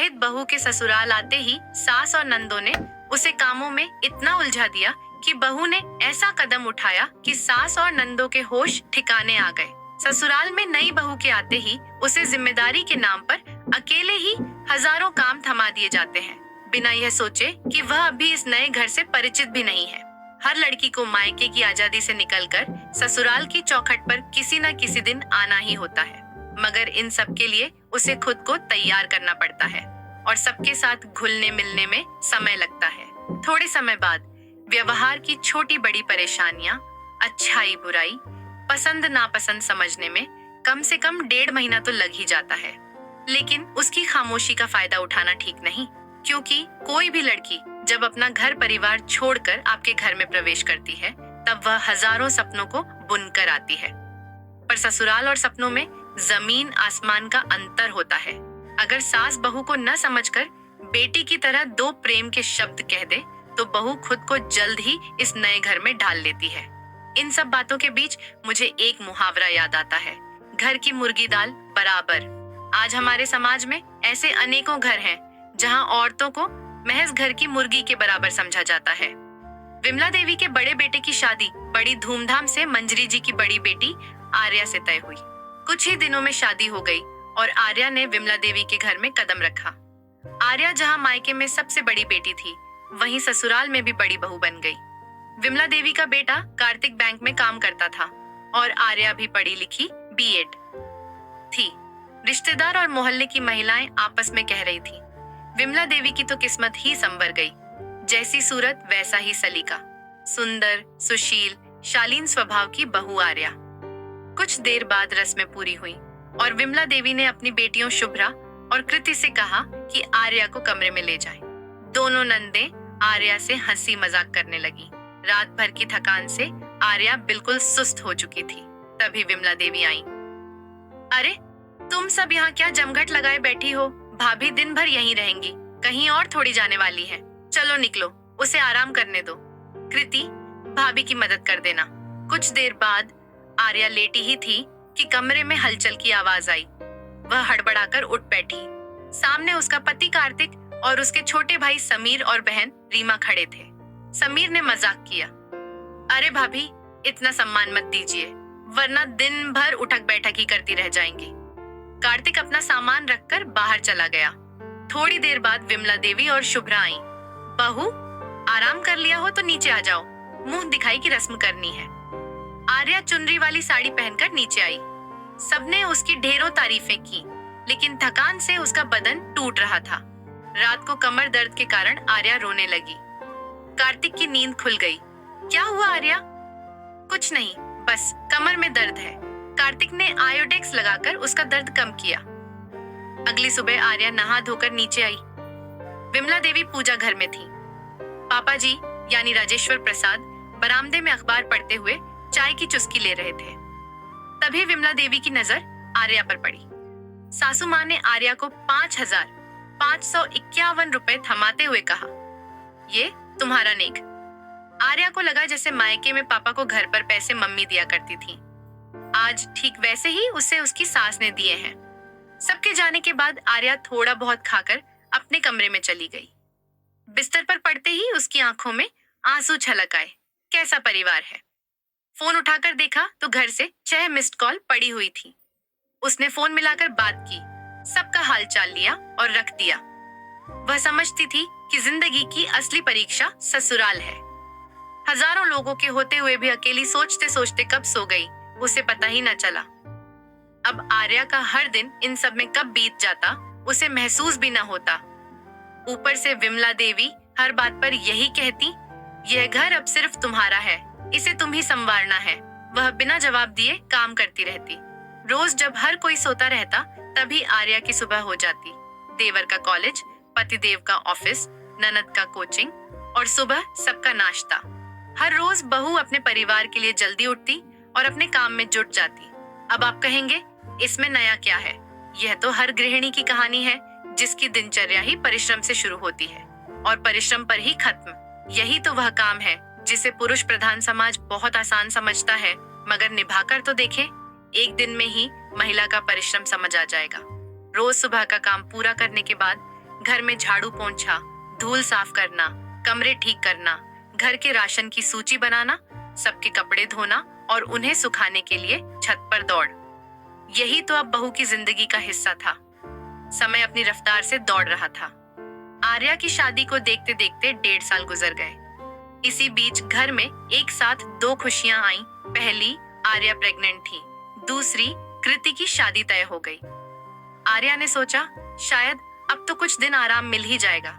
विवाहित बहू के ससुराल आते ही सास और नंदों ने उसे कामों में इतना उलझा दिया कि बहू ने ऐसा कदम उठाया कि सास और नंदों के होश ठिकाने आ गए। ससुराल में नई बहू के आते ही उसे जिम्मेदारी के नाम पर अकेले ही हजारों काम थमा दिए जाते हैं, बिना यह सोचे कि वह अभी इस नए घर से परिचित भी नहीं है। हर लड़की को मायके की आजादी से निकलकर ससुराल की चौखट पर किसी न किसी दिन आना ही होता है, मगर इन सब के लिए उसे खुद को तैयार करना पड़ता है और सबके साथ घुलने मिलने में समय लगता है। थोड़े समय बाद व्यवहार की छोटी बड़ी परेशानियां, अच्छाई बुराई, पसंद नापसंद समझने में कम से कम 1.5 महीना तो लग ही जाता है। लेकिन उसकी खामोशी का फायदा उठाना ठीक नहीं, क्योंकि कोई भी लड़की जब अपना घर परिवार छोड़कर आपके घर में प्रवेश करती है तब वह हजारों सपनों को बुनकर आती है। पर ससुराल और सपनों में जमीन आसमान का अंतर होता है। अगर सास बहू को न समझकर बेटी की तरह 2 प्रेम के शब्द कह दे तो बहू खुद को जल्द ही इस नए घर में ढाल लेती है। इन सब बातों के बीच मुझे एक मुहावरा याद आता है, घर की मुर्गी दाल बराबर। आज हमारे समाज में ऐसे अनेकों घर हैं जहां औरतों को महज घर की मुर्गी के बराबर समझा जाता है। विमला देवी के बड़े बेटे की शादी बड़ी धूमधाम से मंजरी जी की बड़ी बेटी आर्या से तय हुई। कुछ ही दिनों में शादी हो गई और आर्या ने विमला देवी के घर में कदम रखा। आर्या जहां मायके में सबसे बड़ी बेटी थी, वहीं ससुराल में भी बड़ी बहू बन गई। विमला देवी का बेटा कार्तिक बैंक में काम करता था और आर्या भी पढ़ी लिखी बीएड थी। रिश्तेदार और मोहल्ले की महिलाएं आपस में कह रही थी, विमला देवी की तो किस्मत ही संवर गई। जैसी सूरत वैसा ही सलीका, सुंदर, सुशील, शालीन स्वभाव की बहू आर्या। कुछ देर बाद रस्में पूरी हुई और विमला देवी ने अपनी बेटियों शुभ्रा और कृति से कहा कि आर्या को कमरे में ले जाएं। दोनों नंदे आर्या से हंसी मजाक करने लगी। रात भर की थकान से आर्या बिल्कुल सुस्त हो चुकी थी। तभी विमला देवी आई। अरे तुम सब यहाँ क्या जमघट लगाए बैठी हो? भाभी दिन भर यहीं रहेंगी, कहीं और थोड़ी जाने वाली है। चलो निकलो, उसे आराम करने दो। कृति, भाभी की मदद कर देना। कुछ देर बाद आर्या लेटी ही थी कि कमरे में हलचल की आवाज आई। वह हड़बड़ाकर उठ बैठी। सामने उसका पति कार्तिक और उसके छोटे भाई समीर और बहन रीमा खड़े थे। समीर ने मजाक किया, अरे भाभी, इतना सम्मान मत दीजिए, वरना दिन भर उठक बैठक ही करती रह जाएंगी। कार्तिक अपना सामान रखकर बाहर चला गया। थोड़ी देर बाद विमला देवी और शुभ्रा आई। बहू, आराम कर लिया हो तो नीचे आ जाओ, मुंह दिखाई की रस्म करनी है। आर्या चुनरी वाली साड़ी पहनकर नीचे आई। सबने उसकी ढेरों तारीफें की, लेकिन थकान से उसका बदन टूट रहा था। रात को कमर दर्द के कारण आर्या रोने लगी। कार्तिक की नींद खुल गई। क्या हुआ आर्या? कुछ नहीं, बस कमर में दर्द है। कार्तिक ने आयोडेक्स लगाकर उसका दर्द कम किया। अगली सुबह आर्या नहा धोकर नीचे आई। विमला देवी पूजा घर में थी। पापा जी यानी राजेश्वर प्रसाद बरामदे में अखबार पढ़ते हुए चाय की चुस्की ले रहे थे। तभी विमला देवी की नजर आर्या पर पड़ी। सासू माँ ने आर्या को 5,551 रुपए थमाते हुए कहा, ये तुम्हारा नेक। आर्या को लगा जैसे मायके में पापा को घर पर पैसे मम्मी दिया करती थी। आज ठीक वैसे ही उसे उसकी सास ने दिए हैं। सबके जाने के बाद आर्या थोड़ा बहुत खाकर अपने कमरे में चली गई। बिस्तर पर पड़ते ही उसकी आंखों में आंसू छलक आए। कैसा परिवार है। फोन उठाकर देखा तो घर से 6 मिस्ड कॉल पड़ी हुई थी। उसने फोन मिलाकर बात की, सबका हालचाल लिया और रख दिया। वह समझती थी कि जिंदगी की असली परीक्षा ससुराल है। हजारों लोगों के होते हुए भी अकेली सोचते सोचते कब सो गई, उसे पता ही न चला। अब आर्या का हर दिन इन सब में कब बीत जाता, उसे महसूस भी न होता। ऊपर से विमला देवी हर बात पर यही कहती, यह घर अब सिर्फ तुम्हारा है, इसे तुम ही संवारना है। वह बिना जवाब दिए काम करती रहती। रोज जब हर कोई सोता रहता, तभी आर्या की सुबह हो जाती। देवर का कॉलेज, पतिदेव का ऑफिस, ननद का कोचिंग और सुबह सबका नाश्ता। हर रोज बहू अपने परिवार के लिए जल्दी उठती और अपने काम में जुट जाती। अब आप कहेंगे, इसमें नया क्या है? यह तो हर गृहिणी की कहानी है, जिसकी दिनचर्या ही परिश्रम से शुरू होती है और परिश्रम पर ही खत्म। यही तो वह काम है जिसे पुरुष प्रधान समाज बहुत आसान समझता है, मगर निभाकर तो देखें, एक दिन में ही महिला का परिश्रम समझ आ जाएगा। रोज सुबह का काम पूरा करने के बाद घर में झाड़ू पोंछा, धूल साफ करना, कमरे ठीक करना, घर के राशन की सूची बनाना, सबके कपड़े धोना और उन्हें सुखाने के लिए छत पर दौड़। यही तो अब बहू की जिंदगी का हिस्सा था। समय अपनी रफ्तार से दौड़ रहा था। आर्या की शादी को देखते देखते 1.5 साल गुजर गए। इसी बीच घर में एक साथ 2 खुशियां आईं। पहली, आर्या प्रेग्नेंट थी। दूसरी, कृति की शादी तय हो गई। आर्या ने सोचा शायद अब तो कुछ दिन आराम मिल ही जाएगा,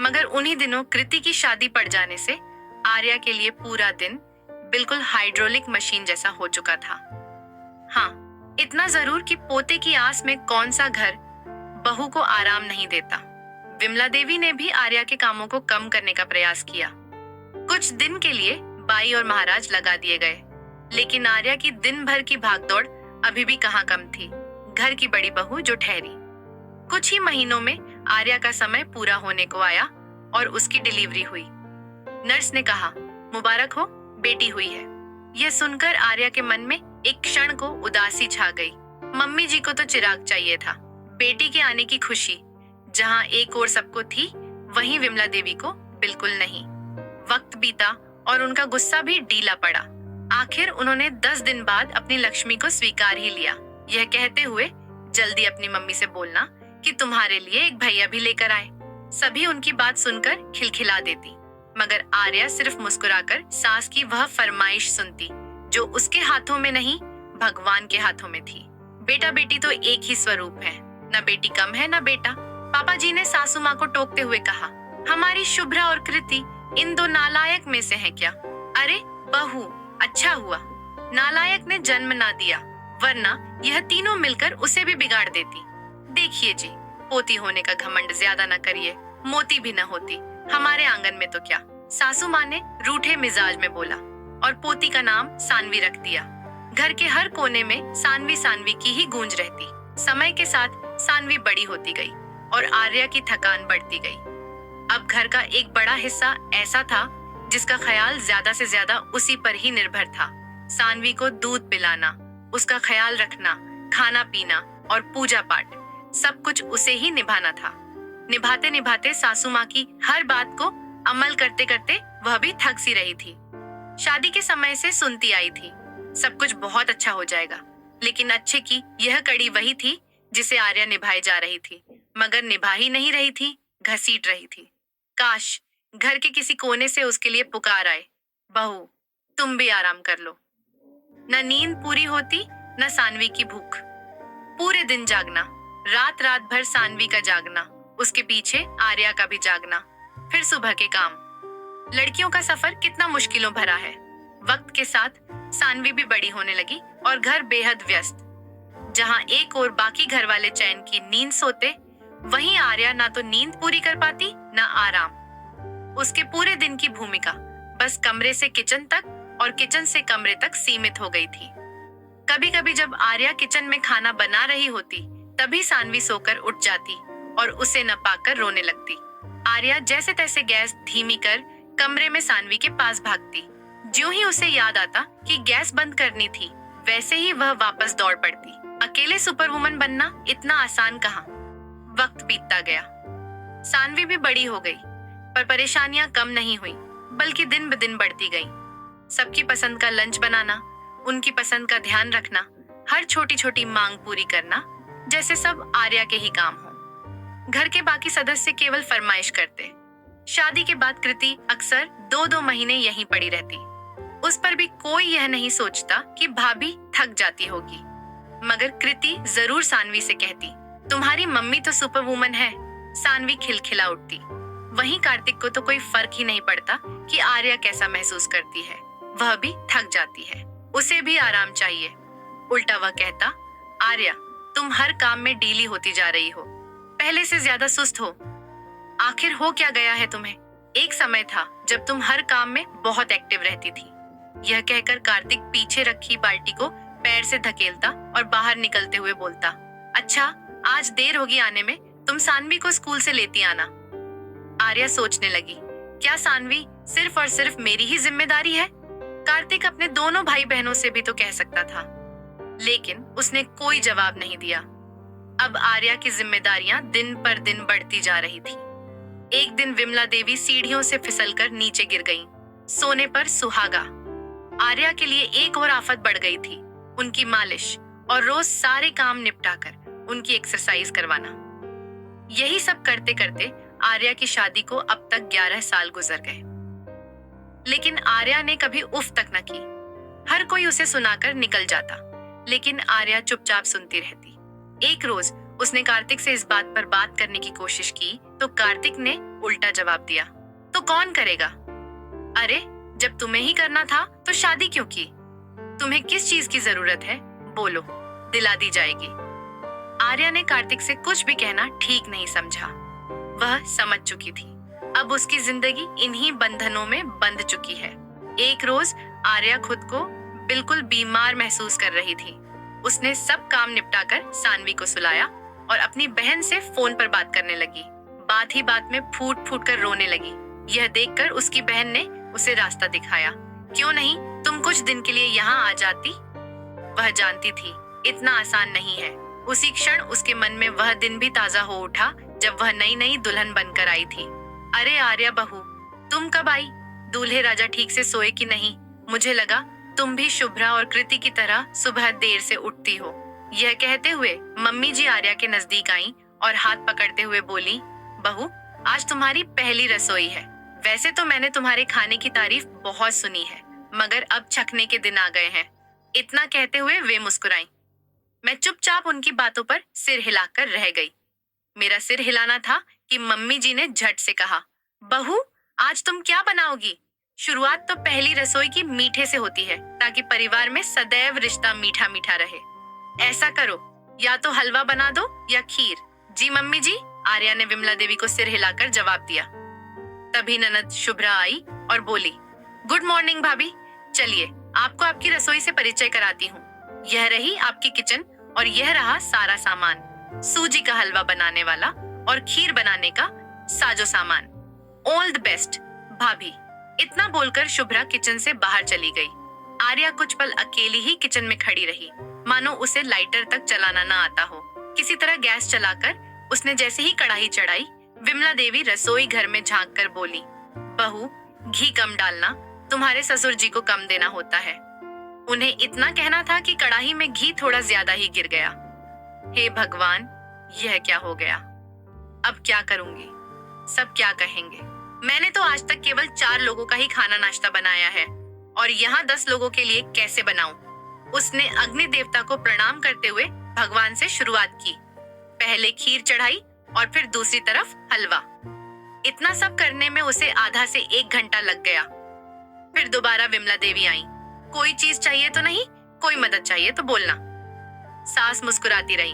मगर उन्हीं दिनों कृति की शादी पड़ जाने से आर्या के लिए पूरा दिन बिल्कुल हाइड्रोलिक मशीन जैसा हो चुका था। हाँ, इतना जरूर कि पोते की आस में कौन सा घर बहू को आराम नहीं देता। विमला देवी ने भी आर्या के कामों को कम करने का प्रयास किया। कुछ दिन के लिए बाई और महाराज लगा दिए गए, लेकिन आर्या की दिन भर की भागदौड़ अभी भी कहाँ कम थी। घर की बड़ी बहू जो ठहरी। कुछ ही महीनों में आर्या का समय पूरा होने को आया और उसकी डिलीवरी हुई। नर्स ने कहा, मुबारक हो, बेटी हुई है। यह सुनकर आर्या के मन में एक क्षण को उदासी छा गई। मम्मी जी को तो चिराग चाहिए था। बेटी के आने की खुशी जहां एक ओर सबको थी, वहीं विमला देवी को बिल्कुल नहीं। वक्त बीता और उनका गुस्सा भी ढीला पड़ा। आखिर उन्होंने 10 दिन बाद अपनी लक्ष्मी को स्वीकार ही लिया, यह कहते हुए जल्दी अपनी मम्मी से बोलना कि तुम्हारे लिए एक भैया भी लेकर आए। सभी उनकी बात सुनकर खिलखिला देती, मगर आर्या सिर्फ मुस्कुराकर सास की वह फरमाइश सुनती जो उसके हाथों में नहीं, भगवान के हाथों में थी। बेटा बेटी तो एक ही स्वरूप है, न बेटी कम है न बेटा। पापा जी ने सासू माँ को टोकते हुए कहा, हमारी शुभ्रा और कृति इन 2 नालायक में से हैं क्या? अरे बहू, अच्छा हुआ नालायक ने जन्म ना दिया, वरना यह तीनों मिलकर उसे भी बिगाड़ देती। देखिए जी, पोती होने का घमंड ज्यादा न करिए, मोती भी न होती हमारे आंगन में तो क्या। सासू माँ ने रूठे मिजाज में बोला और पोती का नाम सानवी रख दिया। घर के हर कोने में सानवी सानवी की ही गूंज रहती। समय के साथ सानवी बड़ी होती गई और आर्या की थकान बढ़ती गई। अब घर का एक बड़ा हिस्सा ऐसा था जिसका ख्याल ज्यादा से ज्यादा उसी पर ही निर्भर था। सानवी को दूध पिलाना, उसका ख्याल रखना, खाना पीना और पूजा पाठ, सब कुछ उसे ही निभाना था। निभाते निभाते सासू माँ की हर बात को अमल करते करते वह भी थक सी रही थी। शादी के समय से सुनती आई थी, सब कुछ बहुत अच्छा हो जाएगा, लेकिन अच्छे की यह कड़ी वही थी जिसे आर्या निभाई जा रही थी, मगर निभा ही नहीं रही थी, घसीट रही थी। काश घर के किसी कोने से उसके लिए पुकार आए, बहू तुम भी आराम कर लो। न नींद पूरी होती, न सानवी की भूख। पूरे दिन जागना, रात रात भर सानवी का जागना, उसके पीछे आर्या का भी जागना, फिर सुबह के काम। लड़कियों का सफर कितना मुश्किलों भरा है। वक्त के साथ सानवी भी बड़ी होने लगी और घर बेहद व्यस्त। जहां एक और बाकी घर वाले चैन की नींद सोते, वहीं आर्या ना तो नींद पूरी कर पाती ना आराम। उसके पूरे दिन की भूमिका बस कमरे से किचन तक और किचन से कमरे तक सीमित हो गई थी। कभी कभी जब आर्या किचन में खाना बना रही होती, तभी सानवी सोकर उठ जाती और उसे न पाकर रोने लगती। आर्या जैसे तैसे गैस धीमी कर कमरे में सानवी के पास भागती। ज्यों ही उसे याद आता कि गैस बंद करनी थी, वैसे ही वह वापस दौड़ पड़ती। अकेले सुपरवुमन बनना इतना आसान कहाँ। वक्त बीतता गया, सानवी भी बड़ी हो गई, पर परेशानियां कम नहीं हुई, बल्कि दिन ब दिन बढ़ती गईं। सबकी पसंद का लंच बनाना, उनकी पसंद का ध्यान रखना, हर छोटी छोटी मांग पूरी करना, जैसे सब आर्या के ही काम हो। घर के बाकी सदस्य केवल फरमाइश करते। शादी के बाद कृति अक्सर 2-2 महीने यहीं पड़ी रहती। उस पर भी कोई यह नहीं सोचता कि भाभी थक जाती होगी, मगर कृति जरूर सानवी से कहती, तुम्हारी मम्मी तो सुपर वुमन है। सानवी खिलखिला उठती। वहीं कार्तिक को तो कोई फर्क ही नहीं पड़ता कि आर्या कैसा महसूस करती है, वह भी थक जाती है, उसे भी आराम चाहिए। उल्टा वह कहता, आर्या तुम हर काम में ढीली होती जा रही हो, पहले से ज्यादा सुस्त हो। आखिर हो क्या गया है तुम्हें? एक समय था जब तुम हर काम में बहुत एक्टिव रहती थी। यह कहकर कार्तिक पीछे रखी बाल्टी को पैर से धकेलता और बाहर निकलते हुए बोलता, अच्छा आज देर होगी आने में, तुम सानवी को स्कूल से लेती आना। आर्या सोचने लगी, क्या सानवी सिर्फ और सिर्फ मेरी ही जिम्मेदारी है? कार्तिक अपने दोनों भाई बहनों से भी तो कह सकता था, लेकिन उसने कोई जवाब नहीं दिया। अब आर्या की जिम्मेदारियां दिन पर दिन बढ़ती जा रही थी। एक दिन विमला देवी सीढ़ियों से फिसलकर नीचे गिर गईं। सोने पर सुहागा। आर्या के लिए एक और आफत बढ़ गई थी, उनकी मालिश और रोज सारे काम निपटाकर उनकी एक्सरसाइज करवाना। यही सब करते करते आर्या की शादी को अब तक 11 साल गुजर गए, लेकिन आर्या ने कभी उफ तक न की। हर कोई उसे सुनाकर निकल जाता, लेकिन आर्या चुपचाप सुनती रहती। एक रोज उसने कार्तिक से इस बात पर बात करने की कोशिश की तो कार्तिक ने उल्टा जवाब दिया, तो कौन करेगा? अरे जब तुम्हें ही करना था तो शादी क्यों की? तुम्हें किस चीज की जरूरत है, बोलो, दिला दी जाएगी। आर्या ने कार्तिक से कुछ भी कहना ठीक नहीं समझा। वह समझ चुकी थी, अब उसकी जिंदगी इन्हीं बंधनों में बंध चुकी है। एक रोज आर्या खुद को बिल्कुल बीमार महसूस कर रही थी। उसने सब काम निपटाकर सानवी को सुलाया और अपनी बहन से फोन पर बात करने लगी। बात ही बात में फूट फूट कर रोने लगी। यह देखकर उसकी बहन ने उसे रास्ता दिखाया। क्यों नहीं, तुम कुछ दिन के लिए यहाँ आ जाती? वह जानती थी इतना आसान नहीं है। उसी क्षण उसके मन में वह दिन भी ताजा हो उठा जब वह नई नई दुल्हन बनकर आई थी। अरे आर्या बहू, तुम कब आई? दूल्हे राजा ठीक से सोए कि नहीं? मुझे लगा तुम भी शुभ्रा और कृति की तरह सुबह देर से उठती हो। यह कहते हुए मम्मी जी आर्या के नजदीक आईं और हाथ पकड़ते हुए बोली, बहू आज तुम्हारी पहली रसोई है। वैसे तो मैंने तुम्हारे खाने की तारीफ बहुत सुनी है, मगर अब चखने के दिन आ गए हैं। इतना कहते हुए वे मुस्कुराईं। मैं चुपचाप उनकी बातों पर सिर हिलाकर रह गई। मेरा सिर हिलाना था कि मम्मी जी ने झट से कहा, बहू आज तुम क्या बनाओगी? शुरुआत तो पहली रसोई की मीठे से होती है, ताकि परिवार में सदैव रिश्ता मीठा मीठा रहे। ऐसा करो, या तो हलवा बना दो या खीर। जी मम्मी जी, आर्या ने विमला देवी को सिर हिलाकर जवाब दिया। तभी ननद शुभ्रा आई और बोली, गुड मॉर्निंग भाभी, चलिए आपको आपकी रसोई से परिचय कराती हूँ। यह रही आपकी किचन और यह रहा सारा सामान, सूजी का हलवा बनाने वाला और खीर बनाने का साजो सामान। ऑल द बेस्ट भाभी। इतना बोलकर शुभ्रा किचन से बाहर चली गई। आर्या कुछ पल अकेली ही किचन में खड़ी रही, मानो उसे लाइटर तक चलाना न आता हो। किसी तरह गैस चलाकर उसने जैसे ही कढ़ाई चढ़ाई, विमला देवी रसोई घर में झांक कर बोली, बहू घी कम डालना, तुम्हारे ससुर जी को कम देना होता है। उन्हें इतना कहना था कि कढ़ाई में घी थोड़ा ज्यादा ही गिर गया। हे भगवान, यह क्या हो गया? अब क्या करूंगी? सब क्या कहेंगे? मैंने तो आज तक केवल 4 लोगों का ही खाना नाश्ता बनाया है और यहाँ 10 लोगों के लिए कैसे बनाऊं? उसने अग्नि देवता को प्रणाम करते हुए भगवान से शुरुआत की। पहले खीर चढ़ाई और फिर दूसरी तरफ हलवा। इतना सब करने में उसे आधा से 1 घंटा लग गया। फिर दोबारा विमला देवी आई। कोई चीज चाहिए तो नहीं, कोई मदद चाहिए तो बोलना। सास मुस्कुराती रही।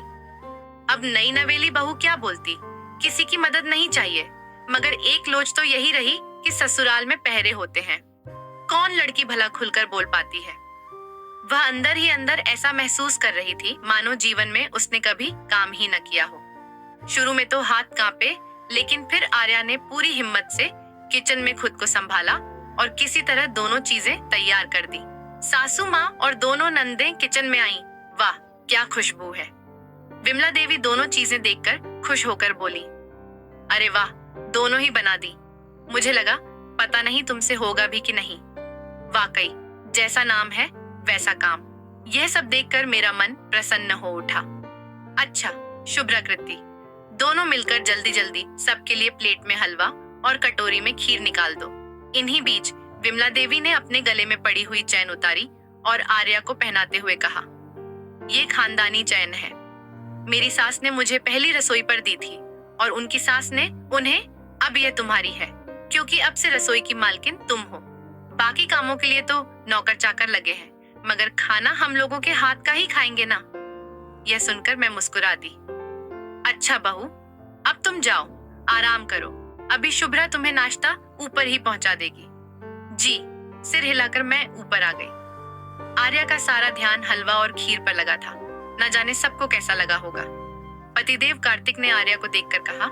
अब नई नवेली बहू क्या बोलती? किसी की मदद नहीं चाहिए, मगर एक लोच तो यही रही कि ससुराल में पहरे होते हैं। कौन लड़की भला खुलकर बोल पाती है? वह अंदर ही अंदर ऐसा महसूस कर रही थी मानो जीवन में उसने कभी काम ही न किया हो। शुरू में तो हाथ कांपे, लेकिन फिर आर्या ने पूरी हिम्मत से किचन में खुद को संभाला और किसी तरह दोनों चीजें तैयार कर दी। सासू माँ और दोनों नंदें किचन में आईं। वाह क्या खुशबू है। विमला देवी दोनों चीजें देखकर खुश होकर बोली, अरे वाह, दोनों ही बना दी। मुझे लगा पता नहीं तुमसे होगा भी कि नहीं। वाकई जैसा नाम है वैसा काम। यह सब देखकर मेरा मन प्रसन्न हो उठा। अच्छा शुभ्रा कृति, दोनों मिलकर जल्दी जल्दी सबके लिए प्लेट में हलवा और कटोरी में खीर निकाल दो। इन्हीं बीच विमला देवी ने अपने गले में पड़ी हुई चैन उतारी और आर्या को पहनाते हुए कहा, ये खानदानी चैन है। मेरी सास ने मुझे पहली रसोई पर दी थी और उनकी सास ने उन्हें। अब यह तुम्हारी है, क्योंकि अब से रसोई की मालकिन तुम हो। बाकी कामों के लिए तो नौकर चाकर लगे हैं, मगर खाना हम लोगों के हाथ का ही खाएंगे ना। यह सुनकर मैं मुस्कुरा दी। अच्छा बहू, अब तुम जाओ, आराम करो। अभी शुभ्रा तुम्हें नाश्ता ऊपर ही पहुंचा देगी। जी। सिर हिलाकर मैं ऊपर आ गई। आर्या का सारा ध्यान हलवा और खीर पर लगा था। न जाने सबको कैसा लगा होगा। पतिदेव कार्तिक ने आर्या को देखकर कहा,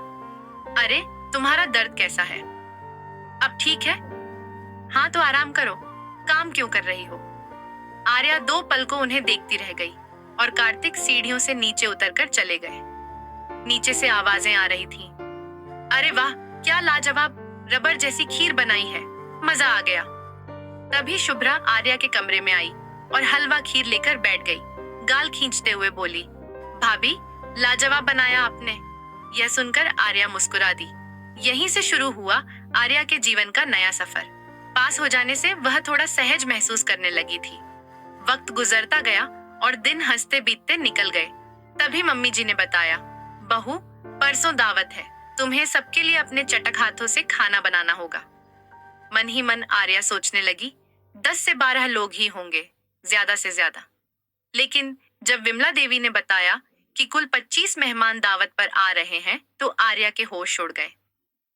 अरे तुम्हारा दर्द कैसा है? अब ठीक है? हाँ तो आराम करो, काम क्यों कर रही हो? आर्या 2 पल को उन्हें देखती रह गई और कार्तिक सीढ़ियों से नीचे उतरकर चले गए। नीचे से आवाजें आ रही थीं। अरे वाह, क्या लाजवाब रबर जैसी खीर बनाई है, मजा आ गया। तभी शुभ्रा आर्या के कमरे में आई और हलवा खीर लेकर बैठ गई। गाल खींचते हुए बोली, भाभी लाजवाब बनाया आपने। यह सुनकर आर्या मुस्कुरा दी। यहीं से शुरू हुआ आर्या के जीवन का नया सफर। पास हो जाने से वह थोड़ा सहज महसूस करने लगी थी। वक्त गुजरता गया और दिन हंसते बीतते निकल गए। तभी मम्मी जी ने बताया, बहू परसों दावत है, तुम्हें सबके लिए अपने चटक हाथों से खाना बनाना होगा। मन ही मन आर्या सोचने लगी, 10 से 12 लोग ही होंगे, ज्यादा से ज्यादा। लेकिन जब विमला देवी ने बताया कि कुल 25 मेहमान दावत पर आ रहे हैं, तो आर्या के होश उड़ गए।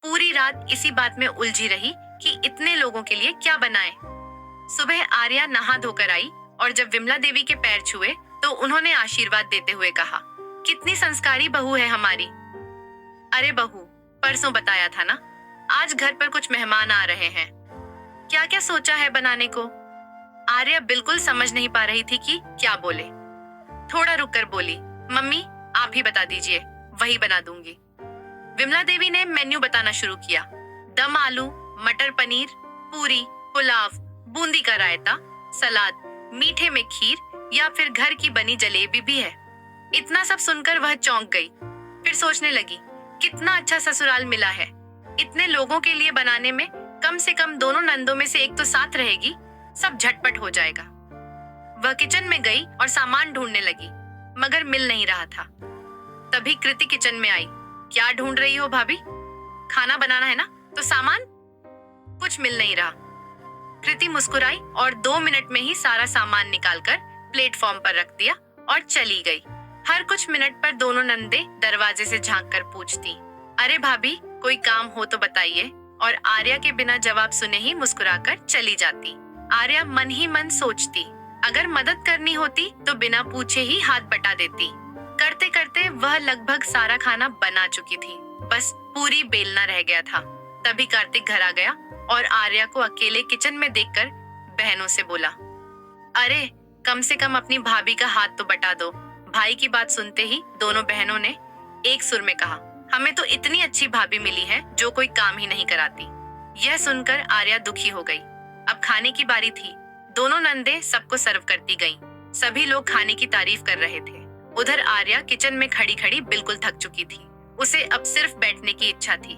पूरी रात इसी बात में उलझी रही कि इतने लोगों के लिए क्या बनाएं। सुबह आर्या नहा धोकर आई और जब विमला देवी के पैर छुए तो उन्होंने आशीर्वाद देते हुए कहा, कितनी संस्कारी बहू है हमारी। अरे बहू, परसों बताया था ना, आज घर पर कुछ मेहमान आ रहे हैं। क्या क्या सोचा है बनाने को? आर्या बिल्कुल समझ नहीं पा रही थी कि क्या बोले। थोड़ा रुककर बोली, मम्मी आप ही बता दीजिए, वही बना दूंगी। विमला देवी ने मेन्यू बताना शुरू किया। दम आलू, मटर पनीर, पूरी, पुलाव, बूंदी का रायता, सलाद, मीठे में खीर या फिर घर की बनी जलेबी भी है। इतना सब सुनकर वह चौंक गई। फिर सोचने लगी, कितना अच्छा ससुराल मिला है। इतने लोगों के लिए बनाने में कम से कम दोनों नंदों में से एक तो साथ रहेगी, सब झटपट हो जाएगा। वह किचन में गई और सामान ढूंढने लगी, मगर मिल नहीं रहा था। तभी कृति किचन में आई। क्या ढूंढ रही हो भाभी? खाना बनाना है ना, तो सामान? कुछ मिल नहीं रहा। कृति मुस्कुराई और 2 मिनट में ही सारा सामान निकालकर प्लेटफॉर्म पर रख दिया और चली गई। हर कुछ मिनट पर दोनों नंदे दरवाजे से झांक कर पूछती, अरे भाभी कोई काम हो तो बताइए, और आर्या के बिना जवाब सुने ही मुस्कुराकर चली जाती। आर्या मन ही मन सोचती, अगर मदद करनी होती तो बिना पूछे ही हाथ बटा देती। करते करते वह लगभग सारा खाना बना चुकी थी, बस पूरी बेलना रह गया था। तभी कार्तिक घर आ गया और आर्या को अकेले किचन में देखकर बहनों से बोला, अरे कम से कम अपनी भाभी का हाथ तो बटा दो। भाई की बात सुनते ही दोनों बहनों ने एक सुर में कहा, हमें तो इतनी अच्छी भाभी मिली है जो कोई काम ही नहीं कराती। यह सुनकर आर्या दुखी हो गई। अब खाने की बारी थी। दोनों नंदे सबको सर्व करती गईं। सभी लोग खाने की तारीफ कर रहे थे। उधर आर्या किचन में खड़ी खड़ी बिल्कुल थक चुकी थी। उसे अब सिर्फ बैठने की इच्छा थी,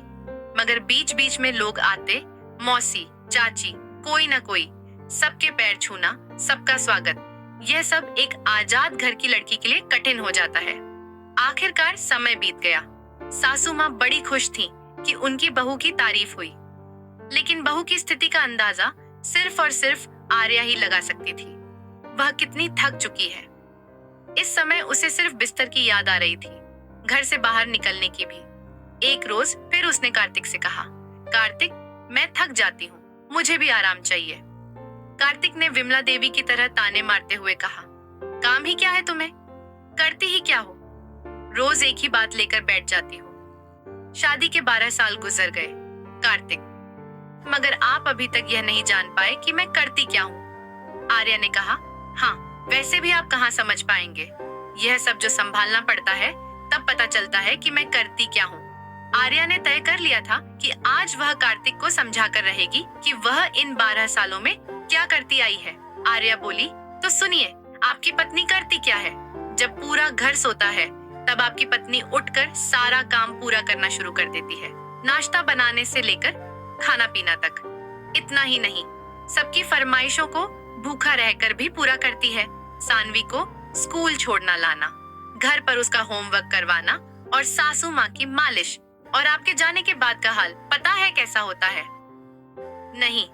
मगर बीच बीच में लोग आते, मौसी, चाची, कोई न कोई, सबके पैर छूना, सबका स्वागत, यह सब एक आजाद घर की लड़की के लिए कठिन हो जाता है। आखिरकार समय बीत गया। सासू माँ बड़ी खुश थी कि उनकी बहू की तारीफ हुई, लेकिन बहू की स्थिति का अंदाजा सिर्फ और सिर्फ आर्या ही लगा सकती थी। वह कितनी थक चुकी है। इस समय उसे सिर्फ बिस्तर की याद आ रही थी, घर से बाहर निकलने की भी। एक रोज फिर उसने कार्तिक से कहा, कार्तिक मैं थक जाती हूँ, मुझे भी आराम चाहिए। कार्तिक ने विमला देवी की तरह ताने मारते हुए कहा, काम ही क्या है तुम्हें, करती ही क्या हो, रोज एक ही बात लेकर बैठ जाती हो। शादी के 12 साल गुजर गए कार्तिक, मगर आप अभी तक यह नहीं जान पाए कि मैं करती क्या हूँ। आर्या ने कहा, हाँ वैसे भी आप कहाँ समझ पाएंगे, यह सब जो संभालना पड़ता है तब पता चलता है कि मैं करती क्या हूँ। आर्या ने तय कर लिया था कि आज वह कार्तिक को समझा कर रहेगी कि वह इन 12 सालों में क्या करती आई है। आर्या बोली, तो सुनिए, आपकी पत्नी करती क्या है। जब पूरा घर सोता है तब आपकी पत्नी उठकर सारा काम पूरा करना शुरू कर देती है, नाश्ता बनाने से लेकर खाना पीना तक। इतना ही नहीं, सबकी फरमाइशों को भूखा रहकर भी पूरा करती है। सानवी को स्कूल छोड़ना लाना, घर पर उसका होमवर्क करवाना और सासू माँ की मालिश। और आपके जाने के बाद का हाल पता है कैसा होता है? नहीं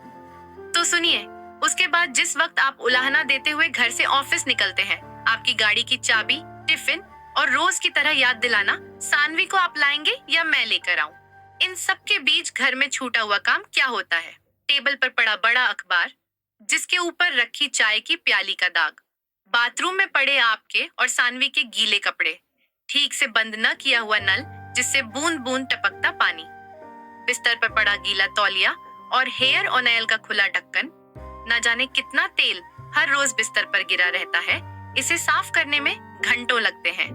तो सुनिए, उसके बाद जिस वक्त आप उलाहना देते हुए घर से ऑफिस निकलते हैं, आपकी गाड़ी की चाबी, टिफिन और रोज की तरह याद दिलाना, सानवी को आप लाएंगे या मैं लेकर आऊं। इन सब के बीच घर में छूटा हुआ काम क्या होता है? टेबल पर पड़ा बड़ा अखबार, जिसके ऊपर रखी चाय की प्याली का दाग, बाथरूम में पड़े आपके और सानवी के गीले कपड़े, ठीक से बंद न किया हुआ नल जिससे बूंद बूंद टपकता पानी, बिस्तर पर पड़ा गीला तौलिया और हेयर ऑयल का खुला ढक्कन। न जाने कितना तेल हर रोज बिस्तर पर गिरा रहता है, इसे साफ करने में घंटों लगते हैं।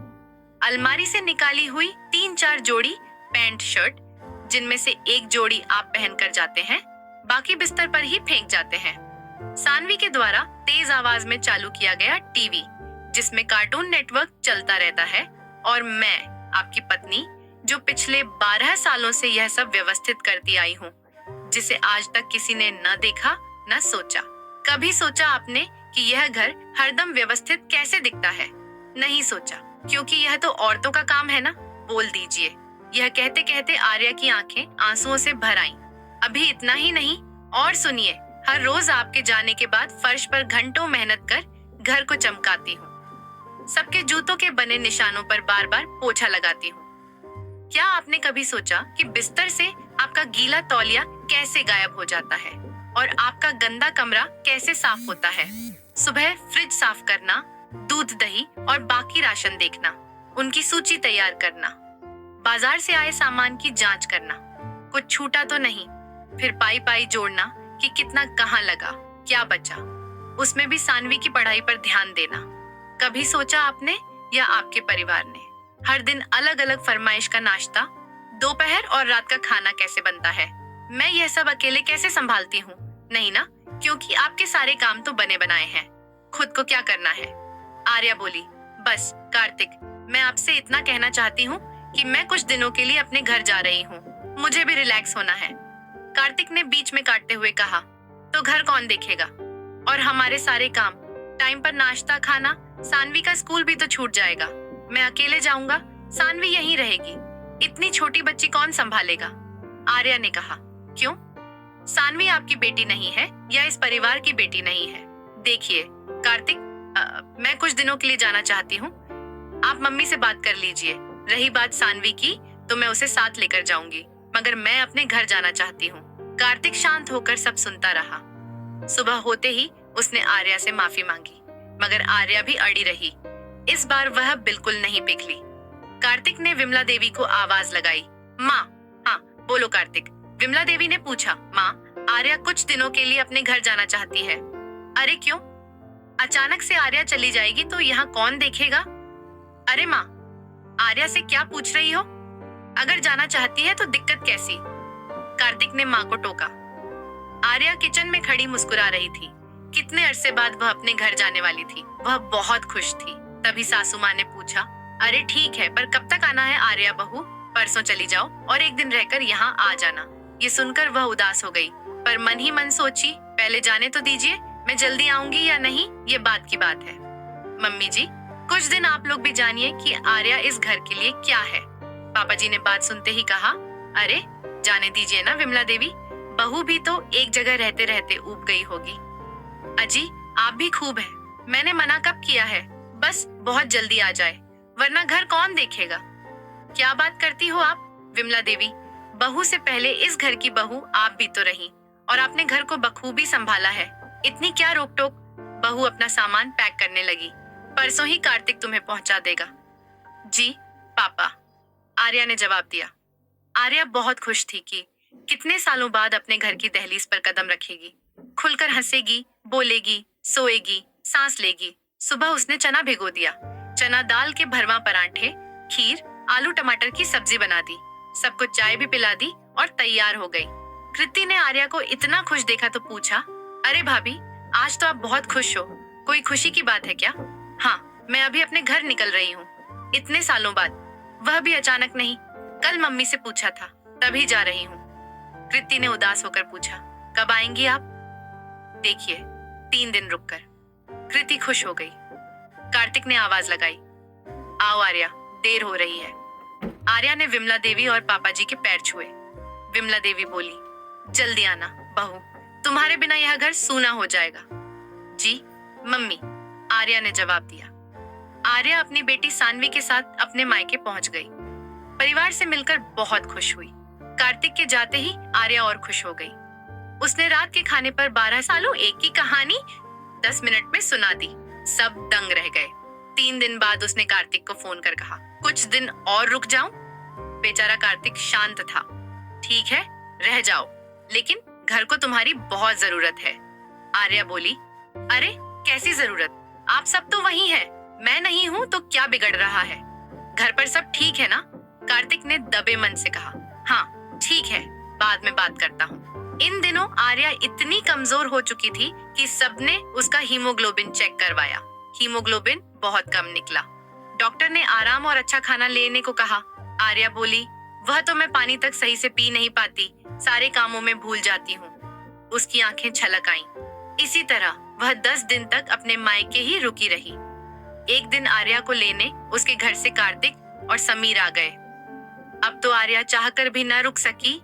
अलमारी से निकाली हुई 3-4 जोड़ी पैंट शर्ट, जिनमें से एक जोड़ी आप पहनकर जाते हैं, बाकी बिस्तर पर ही फेंक जाते हैं। सानवी के द्वारा तेज आवाज में चालू किया गया टीवी, जिसमें कार्टून नेटवर्क चलता रहता है, और मैं, आपकी पत्नी, जो पिछले 12 सालों से यह सब व्यवस्थित करती आई हूँ, जिसे आज तक किसी ने न देखा न सोचा। कभी सोचा आपने कि यह घर हरदम व्यवस्थित कैसे दिखता है? नहीं सोचा, क्योंकि यह तो औरतों का काम है ना। बोल दीजिए। यह कहते कहते आर्या की आंखें आंसुओं से भर आईं। अभी इतना ही नहीं, और सुनिए, हर रोज आपके जाने के बाद फर्श पर घंटों मेहनत कर घर को चमकाती हूँ। सबके जूतों के बने निशानों पर बार बार पोछा लगाती हूँ। क्या आपने कभी सोचा कि बिस्तर से आपका गीला तौलिया कैसे गायब हो जाता है और आपका गंदा कमरा कैसे साफ होता है? सुबह फ्रिज साफ करना, दूध दही और बाकी राशन देखना, उनकी सूची तैयार करना, बाजार से आए सामान की जांच करना, कुछ छूटा तो नहीं, फिर पाई पाई जोड़ना कि कितना कहाँ लगा, क्या बचा, उसमें भी सानवी की पढ़ाई पर ध्यान देना। कभी सोचा आपने या आपके परिवार ने हर दिन अलग अलग फरमाइश का नाश्ता, दोपहर और रात का खाना कैसे बनता है? मैं यह सब अकेले कैसे संभालती हूँ? नहीं ना, क्योंकि आपके सारे काम तो बने बनाए हैं। खुद को क्या करना है? आर्या बोली, बस कार्तिक, मैं आपसे इतना कहना चाहती हूँ कि मैं कुछ दिनों के लिए अपने घर जा रही हूँ, मुझे भी रिलैक्स होना है। कार्तिक ने बीच में काटते हुए कहा, तो घर कौन देखेगा? और हमारे सारे काम, टाइम पर नाश्ता खाना, सानवी का स्कूल भी तो छूट जाएगा। मैं अकेले जाऊंगा, सानवी यहीं रहेगी, इतनी छोटी बच्ची कौन संभालेगा? आर्या ने कहा, क्यों? सानवी आपकी बेटी नहीं है या इस परिवार की बेटी नहीं है? देखिए कार्तिक, मैं कुछ दिनों के लिए जाना चाहती हूँ, आप मम्मी से बात कर लीजिए। रही बात सानवी की, तो मैं उसे साथ लेकर जाऊंगी, मगर मैं अपने घर जाना चाहती हूँ। कार्तिक शांत होकर सब सुनता रहा। सुबह होते ही उसने आर्या से माफी मांगी, मगर आर्या भी अड़ी रही। इस बार वह बिल्कुल नहीं पिघली। कार्तिक ने विमला देवी को आवाज लगाई, माँ। हाँ बोलो कार्तिक, विमला देवी ने पूछा। माँ, आर्या कुछ दिनों के लिए अपने घर जाना चाहती है। अरे क्यों? अचानक से आर्या चली जाएगी तो यहाँ कौन देखेगा? अरे माँ, आर्या से क्या पूछ रही हो? अगर जाना चाहती है तो दिक्कत कैसी? कार्तिक ने माँ को टोका। आर्या किचन में खड़ी मुस्कुरा रही थी। कितने अरसे बाद वह अपने घर जाने वाली थी। वह बहुत खुश थी। तभी सासू माँ ने पूछा, अरे ठीक है, पर कब तक आना है आर्या बहू? परसों चली जाओ और एक दिन रहकर यहाँ आ जाना। ये सुनकर वह उदास हो गई, पर मन ही मन सोची, पहले जाने तो दीजिए, मैं जल्दी आऊंगी या नहीं ये बात की बात है। मम्मी जी, कुछ दिन आप लोग भी जानिए कि आर्या इस घर के लिए क्या है। पापा जी ने बात सुनते ही कहा, अरे जाने दीजिए ना विमला देवी, बहू भी तो एक जगह रहते रहते ऊब गई होगी। अजी आप भी खूब है, मैंने मना कब किया है? बस बहुत जल्दी आ जाए, वरना घर कौन देखेगा? क्या बात करती हो आप विमला देवी? बहू से पहले इस घर की बहू आप भी तो रही, और आपने घर को बखूबी संभाला है। इतनी क्या रोक टोक? बहू अपना सामान पैक करने लगी। परसों ही कार्तिक तुम्हें पहुंचा देगा। जी पापा, आर्या ने जवाब दिया। आर्या बहुत खुश थी कि कितने सालों बाद अपने घर की दहलीज पर कदम रखेगी। खुलकर हंसेगी, बोलेगी, सोएगी, सांस लेगी। सुबह उसने चना भिगो दिया। चना दाल के भरवा परांठे, खीर, आलू टमाटर की सब्जी बना दी। सबको चाय भी पिला दी और तैयार हो गई। कृति ने आर्या को इतना खुश देखा तो पूछा, अरे भाभी, आज तो आप बहुत खुश हो, कोई खुशी की बात है क्या? हाँ, मैं अभी अपने घर निकल रही हूँ, इतने सालों बाद, वह भी अचानक नहीं, कल मम्मी से पूछा था, तभी जा रही हूँ। कृति ने उदास होकर पूछा, कब आएंगी आप? देखिए 3 दिन रुककर। कृति खुश हो गई। कार्तिक ने आवाज लगाई, आओ आर्या, देर हो रही है। आर्या ने विमला देवी और पापा जी के पैर छुए। विमला देवी बोली, जल्दी आना बहू, तुम्हारे बिना यह घर सूना हो जाएगा। जी मम्मी, आर्या ने जवाब दिया। आर्या अपनी बेटी सानवी के साथ अपने मायके पहुंच गई। परिवार से मिलकर बहुत खुश हुई। कार्तिक के जाते ही आर्या और खुश हो गई। उसने रात के खाने पर 12 सालों एक की कहानी 10 मिनट में सुना दी। सब दंग रह गए। 3 दिन बाद उसने कार्तिक को फोन कर कहा, कुछ दिन और रुक जाऊं? बेचारा कार्तिक शांत था। ठीक है, रह जाओ, लेकिन घर को तुम्हारी बहुत जरूरत है। आर्या बोली, अरे कैसी जरूरत? आप सब तो वही हैं, मैं नहीं हूँ तो क्या बिगड़ रहा है? घर पर सब ठीक है ना? कार्तिक ने दबे मन से कहा। हाँ ठीक है, बाद में बात करता हूँ। इन दिनों आर्या इतनी कमजोर हो चुकी थी कि सबने उसका हीमोग्लोबिन चेक करवाया। हीमोग्लोबिन बहुत कम निकला। डॉक्टर ने आराम और अच्छा खाना लेने को कहा। आर्या बोली, वह तो मैं पानी तक सही से पी नहीं पाती, सारे कामों में भूल जाती हूँ। उसकी आंखें छलक आईं। इसी तरह वह 10 दिन तक अपने मायके ही रुकी रही। एक दिन आर्या को लेने उसके घर से कार्तिक और समीर आ गए। अब तो आर्या चाहकर भी न रुक सकी,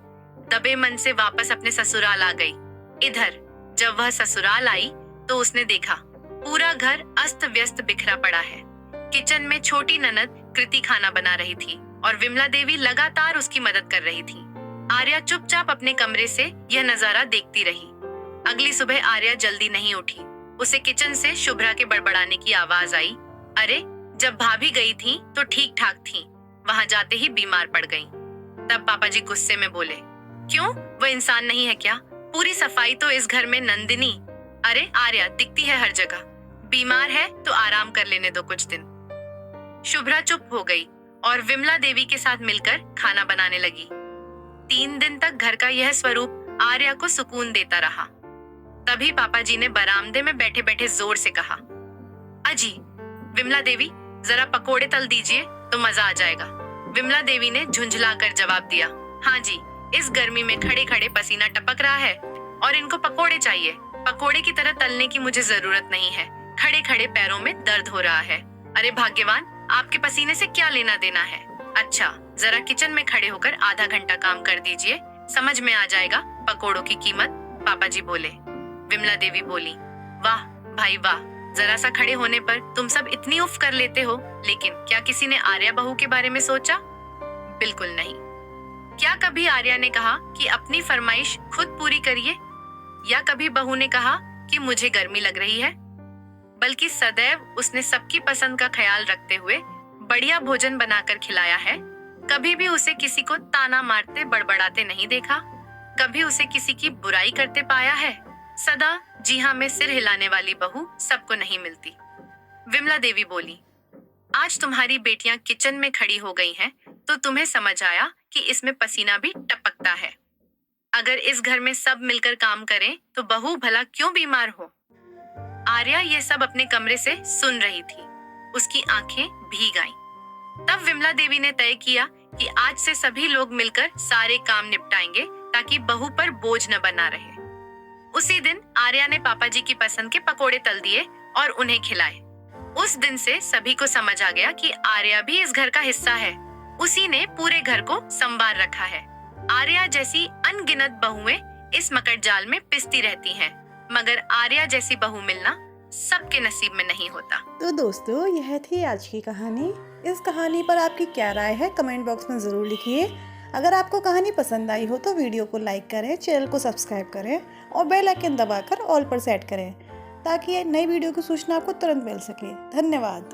दबे मन से वापस अपने ससुराल आ गई। इधर जब वह ससुराल आई तो उसने देखा पूरा घर अस्त व्यस्त बिखरा पड़ा है। किचन में छोटी ननद कृति खाना बना रही थी और विमला देवी लगातार उसकी मदद कर रही थी। आर्या चुपचाप अपने कमरे से यह नजारा देखती रही। अगली सुबह आर्या जल्दी नहीं उठी। उसे किचन से शुभ्रा के बड़बड़ाने की आवाज आई। अरे, जब भाभी गई थी तो ठीक ठाक थी, वहां जाते ही बीमार पड़ गई। तब पापा जी गुस्से में बोले, क्यों, वह इंसान नहीं है क्या? पूरी सफाई तो इस घर में नंदिनी। अरे आर्या दिखती है हर जगह, बीमार है तो आराम कर लेने दो कुछ दिन। शुभ्रा चुप हो गई और विमला देवी के साथ मिलकर खाना बनाने लगी। 3 दिन तक घर का यह स्वरूप आर्या को सुकून देता रहा। तभी पापा जी ने बरामदे में बैठे बैठे जोर से कहा, अजी, विमला देवी जरा पकोड़े तल दीजिए तो मजा आ जाएगा। विमला देवी ने झुंझलाकर जवाब दिया, हाँ जी, इस गर्मी में खड़े खड़े पसीना टपक रहा है और इनको पकोड़े चाहिए। पकोड़े की तरह तलने की मुझे जरूरत नहीं है, खड़े खड़े पैरों में दर्द हो रहा है। अरे भाग्यवान, आपके पसीने से क्या लेना देना है? अच्छा, जरा किचन में खड़े होकर आधा घंटा काम कर दीजिए, समझ में आ जाएगा पकोड़ों की कीमत, पापा जी बोले। विमला देवी बोली, वाह भाई वाह, जरा सा खड़े होने पर तुम सब इतनी उफ कर लेते हो। लेकिन क्या किसी ने आर्या बहू के बारे में सोचा? बिल्कुल नहीं। क्या कभी आर्या ने कहा कि अपनी फरमाइश खुद पूरी करिए, या कभी बहू ने कहा कि मुझे गर्मी लग रही है? बल्कि सदैव उसने सबकी पसंद का ख्याल रखते हुए बढ़िया भोजन बनाकर खिलाया है। कभी भी उसे किसी को ताना मारते बड़बड़ाते नहीं देखा, कभी उसे किसी की बुराई करते पाया है। सदा जी हाँ में सिर हिलाने वाली बहू सबको नहीं मिलती। विमला देवी बोली, आज तुम्हारी बेटियां किचन में खड़ी हो गई हैं, तो तुम्हें समझ आया कि इसमें पसीना भी टपकता है। अगर इस घर में सब मिलकर काम करें तो बहू भला क्यों बीमार हो? आर्या ये सब अपने कमरे से सुन रही थी। उसकी आंखें भीग आईं। तब विमला देवी ने तय किया कि आज से सभी लोग मिलकर सारे काम निपटाएंगे ताकि बहू पर बोझ न बना रहे। उसी दिन आर्या ने पापा जी की पसंद के पकोड़े तल दिए और उन्हें खिलाए। उस दिन से सभी को समझ आ गया कि आर्या भी इस घर का हिस्सा है। उसी ने पूरे घर को संवार रखा है। आर्या जैसी अनगिनत बहुएं इस मकर जाल में पिसती रहती हैं, मगर आर्या जैसी बहू मिलना सबके नसीब में नहीं होता। तो दोस्तों, यह थी आज की कहानी। इस कहानी पर आपकी क्या राय है, कमेंट बॉक्स में ज़रूर लिखिए। अगर आपको कहानी पसंद आई हो तो वीडियो को लाइक करें, चैनल को सब्सक्राइब करें और बेल आइकन दबाकर ऑल पर सेट करें ताकि नई वीडियो की सूचना आपको तुरंत मिल सके। धन्यवाद।